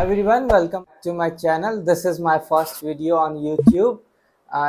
Everyone, welcome to my channel. This is my first video on YouTube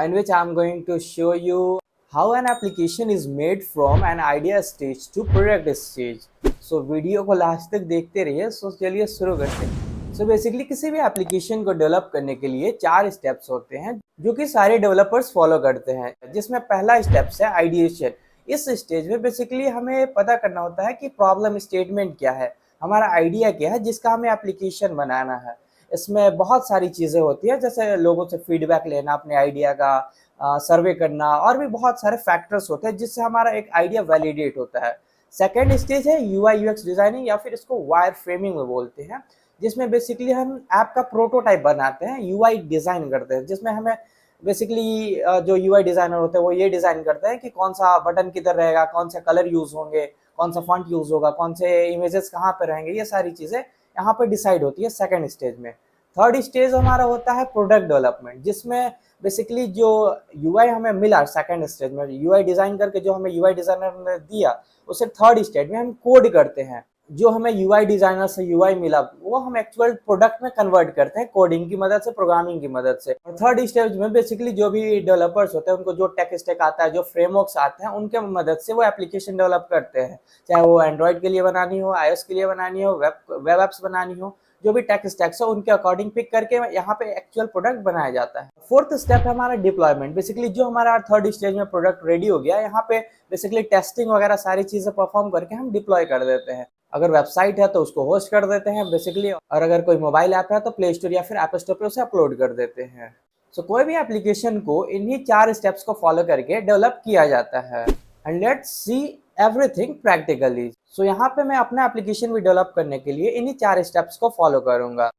in which I'm going to show you how an application is made from an idea stage to product stage. So video को last तक देखते रहिए। चलिए शुरू करते हैं। Basically किसी भी एप्लीकेशन को डेवलप करने के लिए 4 स्टेप्स होते हैं जो कि सारे डेवलपर्स फॉलो करते हैं, जिसमें पहला स्टेप्स है आइडिएशन। इस स्टेज में बेसिकली हमें पता करना होता है कि प्रॉब्लम स्टेटमेंट क्या है, हमारा आइडिया क्या है जिसका हमें एप्लीकेशन बनाना है। इसमें बहुत सारी चीज़ें होती है, जैसे लोगों से फीडबैक लेना अपने आइडिया का, सर्वे करना, और भी बहुत सारे फैक्टर्स होते हैं जिससे हमारा एक आइडिया वैलिडेट होता है। सेकेंड स्टेज है यूआई यूएक्स डिजाइनिंग, या फिर इसको वायर फ्रेमिंग में बोलते हैं, जिसमें बेसिकली हम ऐप का प्रोटोटाइप बनाते हैं, यूआई डिज़ाइन करते हैं, जिसमें हमें बेसिकली जो यूआई डिज़ाइनर होते हैं वो ये डिज़ाइन करते हैं कि कौन सा बटन किधर रहेगा, कौन से कलर यूज़ होंगे, कौन सा फॉन्ट यूज़ होगा, कौन से इमेजेस कहाँ पे रहेंगे, ये सारी चीज़ें यहाँ पे डिसाइड होती है सेकंड स्टेज में। थर्ड स्टेज हमारा होता है प्रोडक्ट डेवलपमेंट, जिसमें बेसिकली जो यूआई हमें मिला सेकंड स्टेज में, यूआई डिज़ाइन करके जो हमें यूआई डिज़ाइनर ने दिया, उसे थर्ड स्टेज में हम कोड करते हैं। जो हमें यूआई डिज़ाइनर से यूआई मिला वो हम एक्चुअल प्रोडक्ट में कन्वर्ट करते हैं कोडिंग की मदद से, प्रोग्रामिंग की मदद से। और थर्ड स्टेज में बेसिकली जो भी डेवलपर्स होते हैं उनको जो टेक स्टैक आता है, जो फ्रेमवर्क्स आते हैं, उनके मदद से वो एप्लीकेशन डेवलप करते हैं, चाहे वो एंड्रॉइड के लिए बनानी हो, आईओएस के लिए बनानी हो, वेब एप्स बनानी हो, जो भी टेक स्टैक्स है उनके अकॉर्डिंग पिक करके यहाँ पे एक्चुअल प्रोडक्ट बनाया जाता है। फोर्थ स्टेप है हमारा डिप्लॉयमेंट। बेसिकली जो हमारा थर्ड स्टेज में प्रोडक्ट रेडी हो गया, यहाँ पे बेसिकली टेस्टिंग वगैरह सारी चीजें परफॉर्म करके हम डिप्लॉय कर देते हैं। अगर वेबसाइट है तो उसको होस्ट कर देते हैं बेसिकली, और अगर कोई मोबाइल ऐप है तो प्ले स्टोर या फिर ऐप स्टोर पे उसे अपलोड कर देते हैं। कोई भी एप्लीकेशन को इन्हीं 4 स्टेप्स को फॉलो करके डेवलप किया जाता है। And let's see everything practically. यहाँ पे मैं अपना एप्लीकेशन भी डेवलप करने के लिए इन्हीं 4 स्टेप्स को फॉलो करूंगा।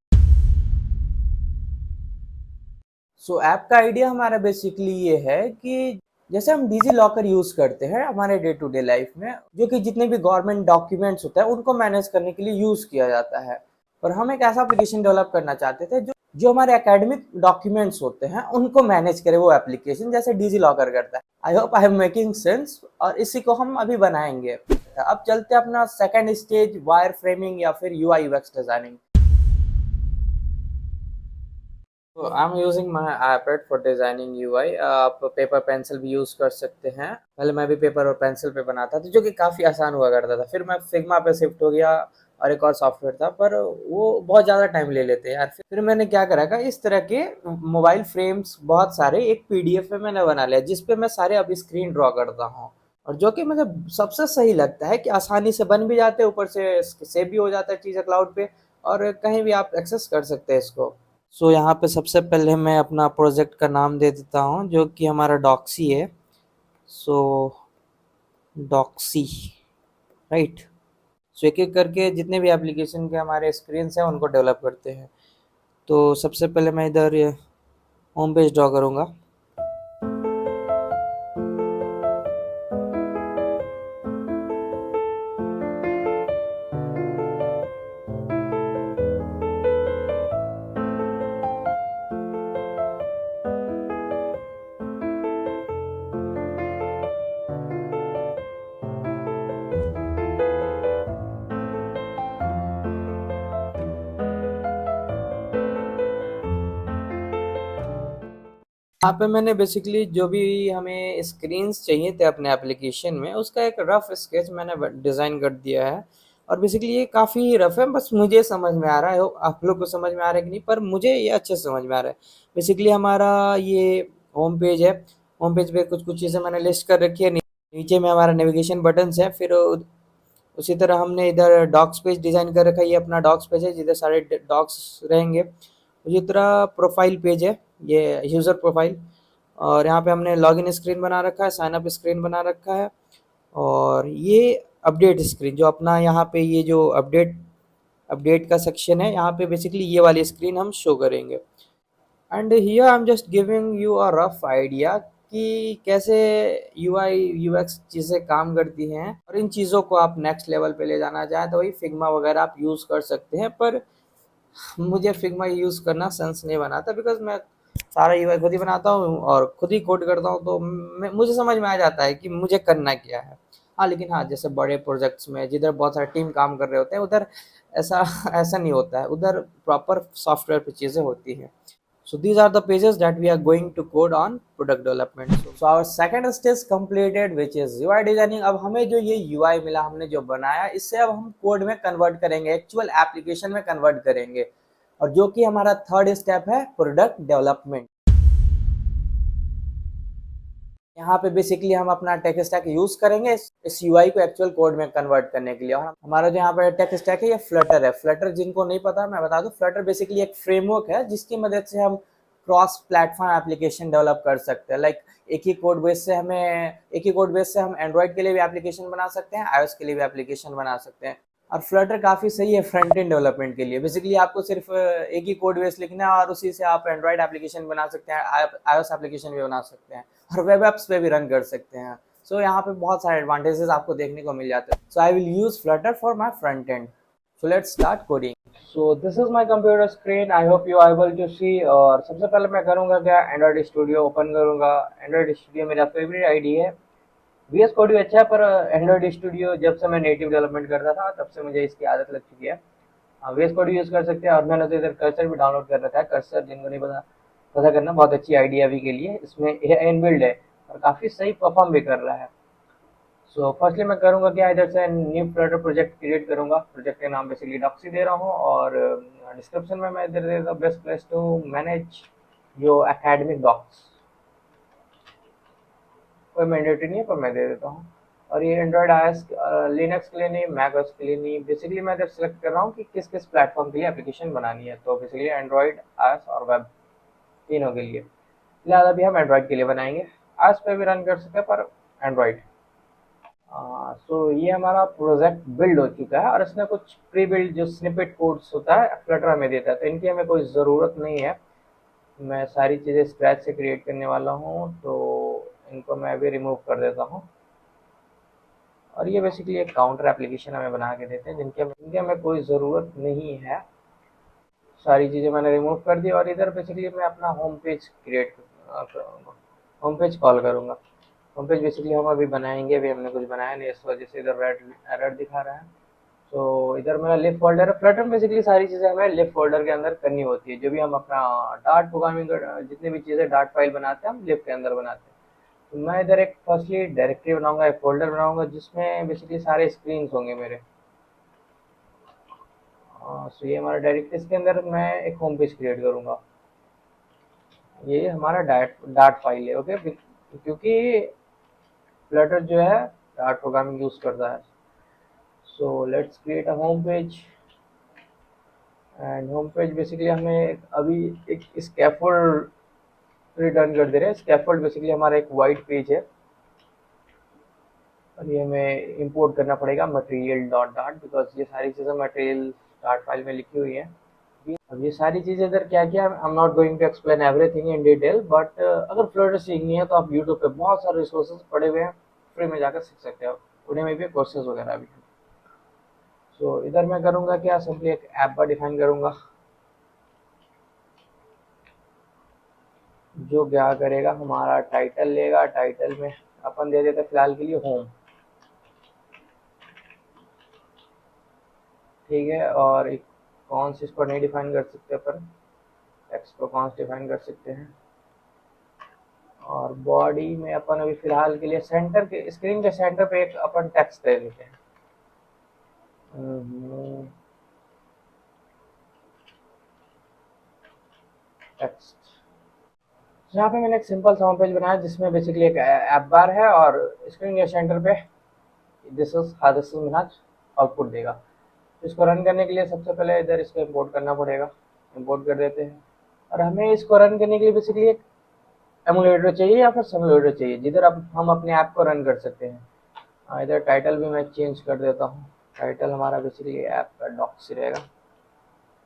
ऐप का आइडिया हमारा बेसिकली ये है कि जैसे हम डिजी लॉकर यूज करते हैं हमारे डे टू डे लाइफ में, जो कि जितने भी गवर्नमेंट डॉक्यूमेंट्स होते हैं उनको मैनेज करने के लिए यूज किया जाता है। और हम एक ऐसा एप्लीकेशन डेवलप करना चाहते थे जो जो हमारे एकेडमिक डॉक्यूमेंट्स होते हैं उनको मैनेज करे, वो एप्लीकेशन जैसे डिजी लॉकर करता है। I hope I am making sense, और इसी को हम अभी बनाएंगे। अब चलते हैं अपना सेकेंड स्टेज, वायर फ्रेमिंग या फिर यूआई यूएक्स डिजाइनिंग। तो I am using my iPad for designing UI. आप पेपर पेंसिल भी यूज कर सकते हैं। पहले मैं भी पेपर और पेंसिल पे बनाता था, जो कि काफ़ी आसान हुआ करता था। फिर मैं फिग्मा पे शिफ्ट हो गया, और एक और सॉफ्टवेयर था, पर वो बहुत ज़्यादा टाइम ले लेते हैं यार। फिर मैंने क्या करा का, इस तरह के मोबाइल फ्रेम्स बहुत सारे एक पीडीएफ में मैंने बना लिया, जिसपे मैं सारे अब स्क्रीन ड्रॉ करता हूँ, और जो कि मुझे सबसे सही लगता है कि आसानी से बन भी जाते हैं, ऊपर से सेव भी हो जाता है चीज़ें क्लाउड पे, और कहीं भी आप एक्सेस कर सकते हैं इसको। यहाँ पे सबसे पहले मैं अपना प्रोजेक्ट का नाम दे देता हूँ, जो कि हमारा डॉक्सी है। Doxy, right. एक एक करके जितने भी एप्लीकेशन के हमारे स्क्रीन हैं उनको डेवलप करते हैं। तो सबसे पहले मैं इधर होम पेज ड्रॉ करूँगा। यहाँ पे मैंने बेसिकली जो भी हमें स्क्रीन्स चाहिए थे अपने एप्लीकेशन में, उसका एक रफ स्केच मैंने डिज़ाइन कर दिया है। और बेसिकली ये काफ़ी रफ है, बस मुझे समझ में आ रहा है, आप लोग को समझ में आ रहा है कि नहीं, पर मुझे ये अच्छे से समझ में आ रहा है। बेसिकली हमारा ये होम पेज है। होम पेज पे कुछ कुछ चीज़ें मैंने लिस्ट कर रखी है। नीचे में हमारा नेविगेशन बटन्स है। फिर उसी तरह हमने इधर डॉक्स पेज डिज़ाइन कर रखा है। ये अपना डॉक्स पेज है जिधर सारे डॉक्स रहेंगे। उसी तरह प्रोफाइल पेज है, ये यूज़र प्रोफाइल, और यहाँ पे हमने लॉगिन स्क्रीन बना रखा है, साइन अप स्क्रीन बना रखा है, और ये अपडेट स्क्रीन, जो अपना यहाँ पे ये जो अपडेट का सेक्शन है, यहाँ पे बेसिकली ये वाली स्क्रीन हम शो करेंगे। And here I am just giving you a rough idea कि कैसे यूआई यूएक्स चीज़ें काम करती हैं, और इन चीज़ों को आप नेक्स्ट लेवल पे ले जाना चाहें तो वही फिग्मा वगैरह आप यूज़ कर सकते हैं। पर मुझे फिग्मा यूज़ करना सेंस नहीं बनाता, बिकॉज मैं सारा यूआई खुद ही बनाता हूँ और खुद ही कोड करता हूँ, तो मुझे समझ में आ जाता है कि मुझे करना क्या है। हाँ, लेकिन हाँ, जैसे बड़े प्रोजेक्ट्स में जिधर बहुत सारे टीम काम कर रहे होते हैं, उधर ऐसा ऐसा नहीं होता है, उधर प्रॉपर सॉफ्टवेयर पे चीज़ें होती हैं। So these are the pages that we are going to code on product development. So our second stage completed, which is UI designing. अब हमें जो ये UI मिला, हमने जो बनाया, इससे अब हम कोड में कन्वर्ट करेंगे, एक्चुअल एप्लीकेशन में कन्वर्ट करेंगे, और जो कि हमारा थर्ड स्टेप है प्रोडक्ट डेवलपमेंट। यहाँ पे बेसिकली हम अपना टेक स्टैक यूज करेंगे इस यूआई को एक्चुअल कोड में कन्वर्ट करने के लिए। और हमारा जो यहाँ पे टेक स्टैक है, ये फ्लटर है। फ्लटर जिनको नहीं पता मैं बता दूं, फ्लटर बेसिकली एक फ्रेमवर्क है जिसकी मदद से हम क्रॉस प्लेटफॉर्म एप्लीकेशन डेवलप कर सकते हैं। लाइक एक ही कोड बेस से हम एंड्रॉइड के लिए भी एप्लीकेशन बना सकते हैं, iOS के लिए भी एप्लीकेशन बना सकते हैं। और फ्लटर काफ़ी सही है फ्रंट एंड डेवलपमेंट के लिए। बेसिकली आपको सिर्फ एक ही कोड बेस लिखना है और उसी से आप एंड्रॉइड एप्लीकेशन बना सकते हैं, iOS एप्लीकेशन भी बना सकते हैं और वेब एप्स पे भी रन कर सकते हैं। सो यहाँ पे बहुत सारे एडवांटेजेस आपको देखने को मिल जाते हैं। So I will use Flutter for my front end. So let's start coding. So this is my computer screen, I hope you are able to see. और सबसे पहले मैं करूँगा क्या, एंड्रॉइड स्टूडियो ओपन करूँगा। एंड्रॉइड स्टूडियो मेरा favourite ID है। VS code भी अच्छा है, पर एंड्रॉइड स्टूडियो जब से मैं नेटिव डेवलपमेंट करता था तब से मुझे इसकी आदत लग चुकी है। VS कोड यूज़ कर सकते हैं। और मैंने तो इधर कर्सर भी डाउनलोड कर रखा है। कर्सर जिनको नहीं पता करना बहुत अच्छी आइडिया अभी के लिए। इसमें इनबिल्ड है और काफ़ी सही परफॉर्म भी कर रहा है। सो फर्स्टली मैं करूँगा क्या, इधर से न्यू फ्लटर प्रोजेक्ट क्रिएट करूँगा। प्रोजेक्ट का नाम बेसिकली डॉक्सी दे रहा हूँ और डिस्क्रिप्शन में मैं इधर दे देता हूँ best place to manage your academic docs. कोई मैंडेटरी नहीं है पर मैं दे देता हूँ। और ये एंड्रॉयड iOS लिनक्स के लिए नहीं, मैक OS के लिए नहीं। बेसिकली मैं इधर सेलेक्ट कर रहा हूँ कि किस किस प्लेटफॉर्म के लिए एप्लीकेशन बनानी है। तो बेसिकली एंड्रॉयड, iOS और वेब तीनों के लिए। फिलहाल अभी हम एंड्रॉयड के लिए बनाएंगे। iOS पे भी रन कर सकते हैं पर एंड्रॉयड। सो ये हमारा प्रोजेक्ट बिल्ड हो चुका है और इसमें कुछ प्री बिल्ड जो स्निपेट कोड्स होता है फ्लटर हमें देता है, तो इनकी हमें कोई ज़रूरत नहीं है। मैं सारी चीज़ें स्क्रैच से क्रिएट करने वाला हूँ, तो इनको मैं अभी रिमूव कर देता हूँ। और ये बेसिकली एक काउंटर एप्लीकेशन हमें बना के देते हैं जिनके हमें कोई ज़रूरत नहीं है। सारी चीज़ें मैंने रिमूव कर दी और इधर बेसिकली मैं अपना होम पेज क्रिएट करूँगा, होम पेज कॉल करूँगा। होम पेज बेसिकली हम अभी बनाएंगे, अभी हमने कुछ बनाया नहीं, इस वजह से इधर रेड एरर दिखा रहा है। तो इधर मेरा लिव फोल्डर है। फ्लटर में बेसिकली सारी चीज़ें हमें लिव फोल्डर के अंदर करनी होती है। जो भी हम अपना डार्ट प्रोग्रामिंग जितनी भी चीज़ें डार्ट फाइल बनाते हैं हम लिव के अंदर बनाते हैं। तो मैं इधर एक फर्स्टली डायरेक्टरी बनाऊंगा, एक फोल्डर बनाऊंगा जिसमें बेसिकली सारे स्क्रीन्स होंगे मेरे। सो ये हमारा डायरेक्टरी, इसके अंदर मैं एक होम पेज क्रिएट करूंगा। ये हमारा डार्ट फाइल है, ओके। क्योंकि फ्लटर जो है डार्ट प्रोग्रामिंग यूज़ करता है। So let's create a home page. And home page basically हमें अभी एक स्कैफोल्ड रिटर्न कर दे रहे हैं। स्कैफोल्ड बेसिकली हमारा एक वाइट पेज है और ये हमें इंपोर्ट करना पड़ेगा मटेरियल डॉट डार्ट, बिकॉज ये सारी चीज़ें मटेरियल डार्ट फाइल में लिखी हुई है। अब ये सारी चीज़ें इधर क्या क्या, I am not going to explain everything in detail, but अगर फ्लटर सीखनी है तो आप यूट्यूब पे बहुत सारे रिसोर्सेज पड़े हुए हैं, फ्री में जाकर सीख सकते हो। उन्हें में भी कोर्सेज वगैरह भी हैं। सो इधर मैं करूँगा क्या, सिंपली एक ऐप बार डिफाइन करूँगा जो क्या करेगा, हमारा टाइटल लेगा। टाइटल में अपन दे देते फिलहाल के लिए होम, ठीक है। और एक कौन सी इसको नहीं डिफाइन कर सकते अपन, टेक्स्ट को कौन डिफाइन कर सकते हैं। और बॉडी में अपन अभी फिलहाल के लिए सेंटर के, स्क्रीन के सेंटर पे एक अपन टेक्स्ट दे देते हैं। टेक्स्ट। यहाँ पे मैंने एक सिंपल सा होम पेज बनाया जिसमें बेसिकली एक ऐप बार है और स्क्रीन के सेंटर पे दिस इज हादिस मिनाज आउटपुट देगा। इसको रन करने के लिए सबसे पहले इधर इसको इंपोर्ट करना पड़ेगा। इंपोर्ट कर देते हैं। और हमें इसको रन करने के लिए बेसिकली एक एमुलेटर चाहिए या फिर सिमुलेटर चाहिए जिधर अब हम अपने ऐप को रन कर सकते हैं। इधर टाइटल भी मैं चेंज कर देता हूँ। टाइटल हमारा बेसिकली ऐप का डॉक्सी रहेगा।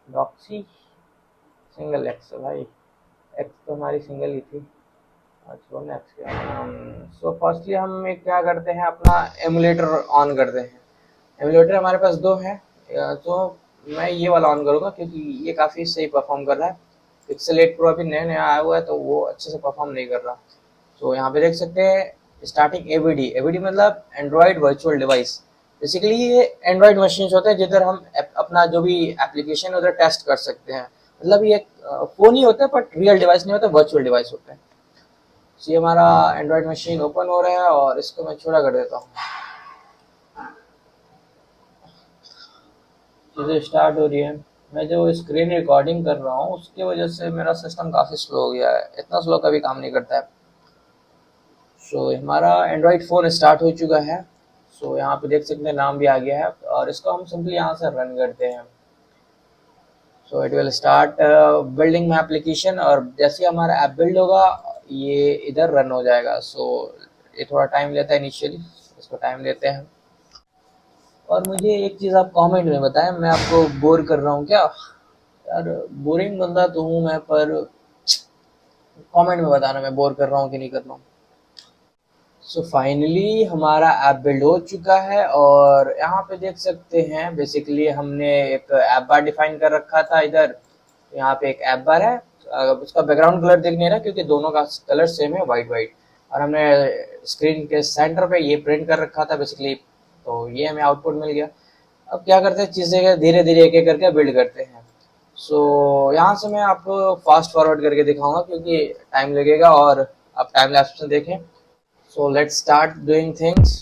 डॉक्सी सिंगल एक्स भाई, एक्स तो हमारी सिंगल ही थी। अच्छा एक्स क्या। सो फर्स्टली हम एक क्या करते हैं, अपना एमुलेटर ऑन करते हैं। एमुलेटर हमारे पास दो है, तो मैं ये वाला ऑन करूँगा क्योंकि ये काफ़ी सही परफॉर्म कर रहा है। पिक्सल 8 प्रो अभी नया नया आया हुआ है तो वो अच्छे से परफॉर्म नहीं कर रहा। तो यहाँ पे देख सकते हैं स्टार्टिंग एवीडी, एवीडी मतलब एंड्रॉयड वर्चुअल डिवाइस। बेसिकली ये एंड्रॉयड मशीन होते हैं जिधर हम अपना जो भी एप्लीकेशन उधर टेस्ट कर सकते हैं। मतलब ये फोन ही होता है बट रियल डिवाइस नहीं होता, वर्चुअल डिवाइस होता है। तो ये हमारा एंड्रॉयड मशीन ओपन हो रहा है और इसको मैं छोटा कर देता हूँ। चीज़ें स्टार्ट हो रही है। मैं जो स्क्रीन रिकॉर्डिंग कर रहा हूँ उसकी वजह से मेरा सिस्टम काफ़ी स्लो हो गया है, इतना स्लो कभी काम नहीं करता है। सो हमारा एंड्रॉयड फ़ोन स्टार्ट हो चुका है। सो यहाँ पे देख सकते हैं नाम भी आ गया है और इसको हम सिंपली यहाँ से रन करते हैं। So it will start building my application, और जैसे हमारा ऐप बिल्ड होगा ये इधर रन हो जाएगा। सो ये थोड़ा टाइम लेता है इनिशियली, इसको टाइम लेते हैं। और मुझे एक चीज़ आप कमेंट में बताएं, मैं आपको बोर कर रहा हूँ क्या? यार बोरिंग बंदा तो हूँ मैं, पर कमेंट में बताना मैं बोर कर रहा हूँ कि नहीं कर रहा हूँ। सो फाइनली हमारा ऐप बिल्ड हो चुका है और यहाँ पे देख सकते हैं बेसिकली हमने एक ऐप बार डिफाइन कर रखा था इधर। यहाँ पे एक ऐप बार है, उसका बैकग्राउंड कलर दिख नहीं रहा क्योंकि दोनों का कलर सेम है, वाइट वाइट। और हमने स्क्रीन के सेंटर पे ये प्रिंट कर रखा था बेसिकली, तो ये हमें आउटपुट मिल गया। अब क्या करते हैं, चीज़ें धीरे धीरे एक एक करके बिल्ड करते हैं। सो यहाँ से मैं आपको फास्ट फॉरवर्ड करके दिखाऊंगा क्योंकि टाइम लगेगा और आप टाइम लैप्स में देखें। So let's start doing things.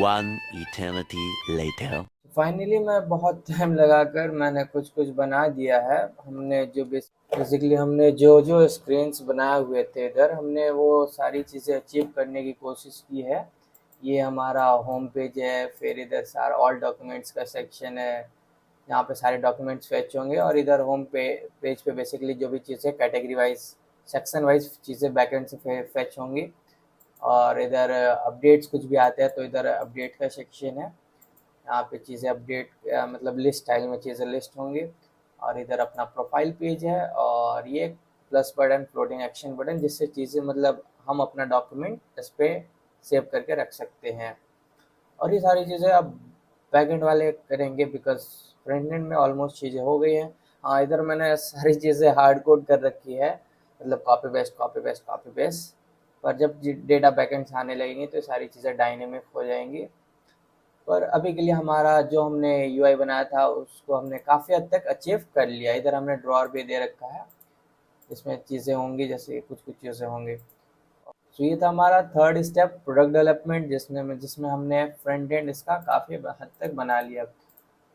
One eternity later. Finally मैं बहुत टाइम लगाकर मैंने कुछ कुछ बना दिया है। हमने जो बेसिकली हमने जो जो स्क्रीन्स बनाए हुए थे इधर, हमने वो सारी चीज़ें अचीव करने की कोशिश की है। ये हमारा होम पेज है, फिर इधर सारा ऑल डॉक्यूमेंट्स का सेक्शन है, यहाँ पे सारे डॉक्यूमेंट्स फेच होंगे। और इधर पेज पे बेसिकली जो भी चीज़ें कैटेगरी वाइज सेक्शन वाइज चीज़ें बैकएंड से फेच होंगी। और इधर अपडेट्स कुछ भी आते हैं तो इधर अपडेट का सेक्शन है, यहाँ पे चीज़ें अपडेट मतलब लिस्ट स्टाइल में चीज़ें लिस्ट होंगी। और इधर अपना प्रोफाइल पेज है और ये plus button, floating action button, जिससे चीज़ें मतलब हम अपना डॉक्यूमेंट इस पर सेव करके रख सकते हैं। और ये सारी चीज़ें अब बैकएंड वाले करेंगे बिकॉज फ्रंट एंड में ऑलमोस्ट चीज़ें हो गई हैं। हाँ, इधर मैंने सारी चीज़ें हार्ड कोड कर रखी है, मतलब copy paste copy paste copy paste. पर जब डेटा बैकएंड से आने लगेंगी तो सारी चीज़ें डायनेमिक हो जाएंगी। पर अभी के लिए हमारा जो हमने यूआई बनाया था उसको हमने काफ़ी हद तक अचीव कर लिया। इधर हमने ड्रॉअर भी दे रखा है जिसमें चीज़ें होंगी, जैसे कुछ कुछ चीज़ें होंगी। तो ये था हमारा थर्ड स्टेप, प्रोडक्ट डेवलपमेंट, जिसमें हमने फ्रंट एंड इसका काफ़ी हद तक बना लिया।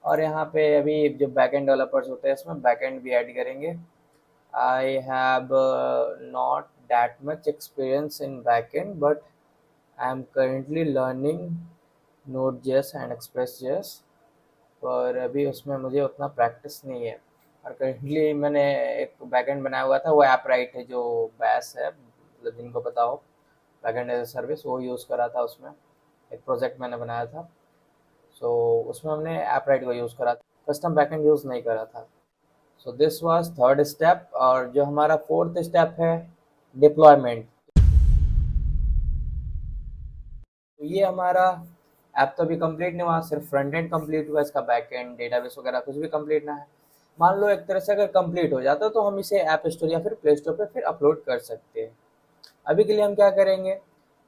और यहाँ पे अभी जो बैकएंड डेवलपर्स होते हैं इसमें बैकएंड भी ऐड करेंगे। I have not that much experience in backend but I am currently learning Node.js and Express.js, पर अभी उसमें मुझे उतना प्रैक्टिस नहीं है। और करेंटली मैंने एक बैकएंड बनाया हुआ था, वो ऐप राइट है जो बैस है, मतलब जिनको पता हो बैकएंड एज ए सर्विस, वो यूज़ करा था। उसमें एक प्रोजेक्ट मैंने बनाया था, सो उसमें हमने ऐप राइट को यूज़ करा था, कस्टम बैकएंड यूज़ नहीं करा था। So this was third step. और जो हमारा फोर्थ स्टेप है, डिप्लॉयमेंट। तो ये हमारा ऐप तो अभी कंप्लीट नहीं हुआ, सिर्फ फ्रंट एंड कंप्लीट हुआ, इसका बैक एंड डेटाबेस वगैरह कुछ भी कंप्लीट ना है। मान लो एक तरह से अगर कंप्लीट हो जाता तो हम इसे ऐप स्टोर या फिर प्ले स्टोर पे फिर अपलोड कर सकते हैं। अभी के लिए हम क्या करेंगे,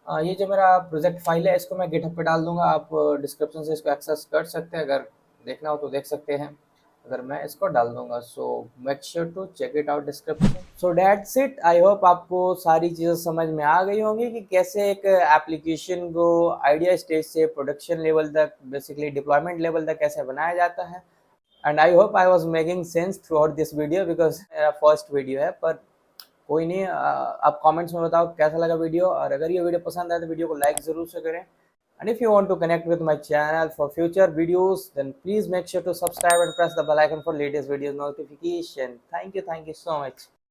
ये जो मेरा प्रोजेक्ट फाइल है इसको मैं गिटहब पे डाल दूंगा, आप डिस्क्रिप्शन से इसको एक्सेस कर सकते हैं, अगर देखना हो तो देख सकते हैं। अगर मैं इसको डाल दूंगा, so make sure to check it out description. So that's it. I hope आपको सारी चीज़ें समझ में आ गई होंगी कि कैसे एक एप्लीकेशन को आइडिया स्टेज से प्रोडक्शन लेवल तक, बेसिकली डिप्लॉयमेंट लेवल तक कैसे बनाया जाता है। And I hope I was making sense through out this video because मेरा फर्स्ट वीडियो है। पर कोई नहीं, आप कमेंट्स में बताओ कैसा लगा वीडियो, और अगर ये वीडियो पसंद आए तो वीडियो को लाइक ज़रूर से करें। And if you want to connect with my channel for future videos, then please make sure to subscribe and press the bell icon for latest videos notification. Thank you so much.